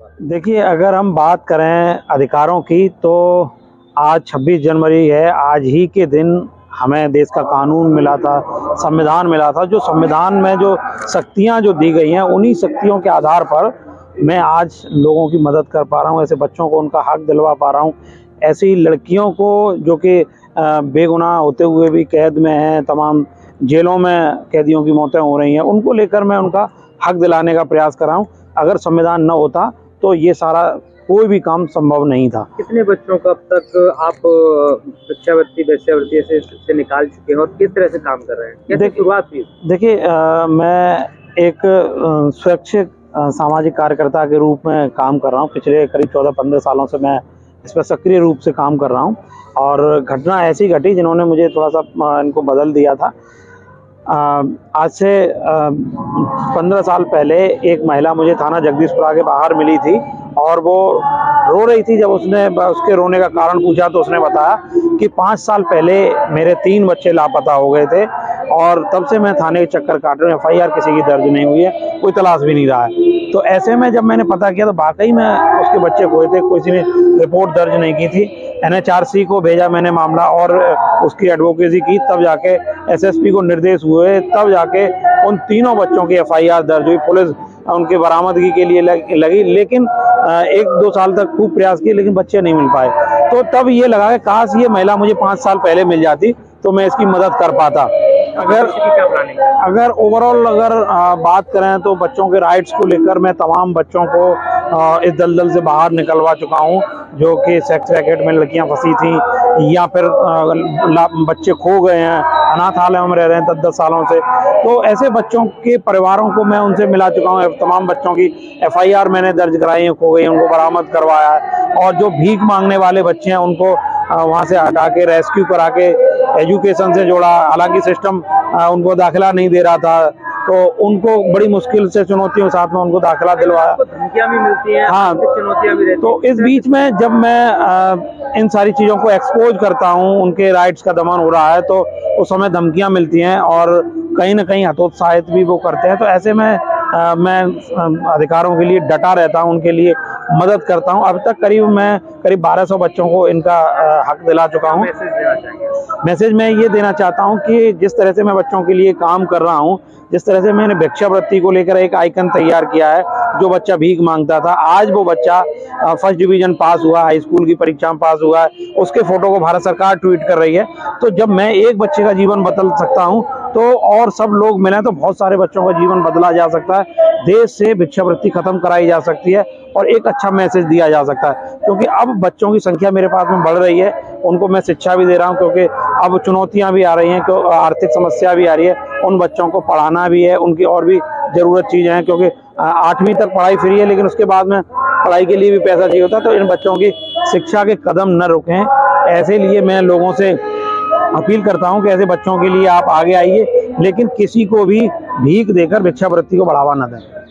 देखिए, अगर हम बात करें अधिकारों की तो आज 26 जनवरी है। आज ही के दिन हमें देश का कानून मिला था, संविधान मिला था। जो संविधान में जो शक्तियाँ जो दी गई हैं, उन्हीं शक्तियों के आधार पर मैं आज लोगों की मदद कर पा रहा हूँ। ऐसे बच्चों को उनका हक दिलवा पा रहा हूँ। ऐसी लड़कियों को जो कि बेगुनाह होते हुए भी कैद में हैं, तमाम जेलों में कैदियों की मौतें हो रही हैं, उनको लेकर मैं उनका हक दिलाने का प्रयास कर रहा हूँ। अगर संविधान न होता तो ये सारा कोई भी काम संभव नहीं था। कितने बच्चों को अब तक आप भिक्षावृत्ति वेश्यावृत्ति से निकाल चुके हैं और किस तरह से काम कर रहे हैं? कैसे शुरुआत हुई? देखिए, मैं एक स्वैच्छिक सामाजिक कार्यकर्ता के रूप में काम कर रहा हूँ। पिछले करीब 14-15 सालों से मैं इस पर सक्रिय रूप से काम कर रहा हूँ और घटना ऐसी घटी जिन्होंने मुझे थोड़ा सा इनको बदल दिया था। आज से 15 साल पहले एक महिला मुझे थाना जगदीशपुरा के बाहर मिली थी और वो रो रही थी। जब उसने उसके रोने का कारण पूछा तो उसने बताया कि 5 साल पहले मेरे 3 बच्चे लापता हो गए थे और तब से मैं थाने के चक्कर काट रही हूँ। FIR किसी की दर्ज नहीं हुई है, कोई तलाश भी नहीं रहा है। तो ऐसे में जब मैंने पता किया तो वाकई में उसके बच्चे खोए थे, किसी ने रिपोर्ट दर्ज नहीं की थी। NHRC को भेजा मैंने मामला और उसकी एडवोकेसी की, तब जाके SSP को निर्देश हुए, तब जाके उन तीनों बच्चों की FIR दर्ज हुई। पुलिस उनकी बरामदगी के लिए लगी, लेकिन 1-2 साल तक खूब प्रयास किए लेकिन बच्चे नहीं मिल पाए। तो तब ये लगा कि काश ये महिला मुझे 5 साल पहले मिल जाती तो मैं इसकी मदद कर पाता। अगर ओवरऑल बात करें तो बच्चों के राइट्स को लेकर मैं तमाम बच्चों को इस दलदल से बाहर निकलवा चुका हूं, जो कि सेक्स रैकेट में लड़कियां फंसी थी या फिर बच्चे खो गए हैं, अनाथालयों में रह रहे हैं 10-10 सालों से। तो ऐसे बच्चों के परिवारों को मैं उनसे मिला चुका हूं। तमाम बच्चों की FIR मैंने दर्ज कराई है, खो गई, उनको बरामद करवाया है। और जो भीख मांगने वाले बच्चे हैं उनको वहां से हटा के रेस्क्यू करा के एजुकेशन से जोड़ा। हालांकि सिस्टम उनको दाखिला नहीं दे रहा था, तो उनको बड़ी मुश्किल से चुनौतियों के साथ में उनको दाखिला दिलवाया। धमकियां भी मिलती हैं, हाँ, चुनौतियां भी रहती हैं। तो इस बीच में जब मैं इन सारी चीज़ों को एक्सपोज करता हूँ, उनके राइट्स का दमन हो रहा है, तो उस समय धमकियां मिलती हैं और कहीं ना कहीं हतोत्साहित भी वो करते हैं। तो ऐसे में मैं अधिकारों के लिए डटा रहता हूं, उनके लिए मदद करता हूं। अब तक मैं करीब 1200 बच्चों को इनका हक दिला चुका हूं। मैसेज मैं ये देना चाहता हूं कि जिस तरह से मैं बच्चों के लिए काम कर रहा हूं, जिस तरह से मैंने भिक्षावृत्ति को लेकर एक आइकन तैयार किया है, जो बच्चा भीख मांगता था, आज वो बच्चा फर्स्ट डिवीजन पास हुआ, हाई स्कूल की परीक्षा में पास हुआ है, उसके फोटो को भारत सरकार ट्वीट कर रही है। तो जब मैं एक बच्चे का जीवन बदल सकता हूं तो और सब लोग मिले तो बहुत सारे बच्चों का जीवन बदला जा सकता है। देश से भिक्षावृत्ति खत्म कराई जा सकती है और एक अच्छा मैसेज दिया जा सकता है, क्योंकि अब बच्चों की संख्या मेरे पास में बढ़ रही है। उनको मैं शिक्षा भी दे रहा हूं, क्योंकि अब चुनौतियां भी आ रही हैं, क्योंकि आर्थिक समस्या भी आ रही है। उन बच्चों को पढ़ाना भी है, उनकी और भी जरूरत चीजें हैं, क्योंकि 8वीं तक पढ़ाई फ्री है, लेकिन उसके बाद में पढ़ाई के लिए भी पैसा चाहिए होता है। तो इन बच्चों की शिक्षा के कदम न रुकें, ऐसे लिए मैं लोगों से अपील करता हूं कि ऐसे बच्चों के लिए आप आगे आइए, लेकिन किसी को भी भीख देकर भिक्षावृत्ति को बढ़ावा न दें।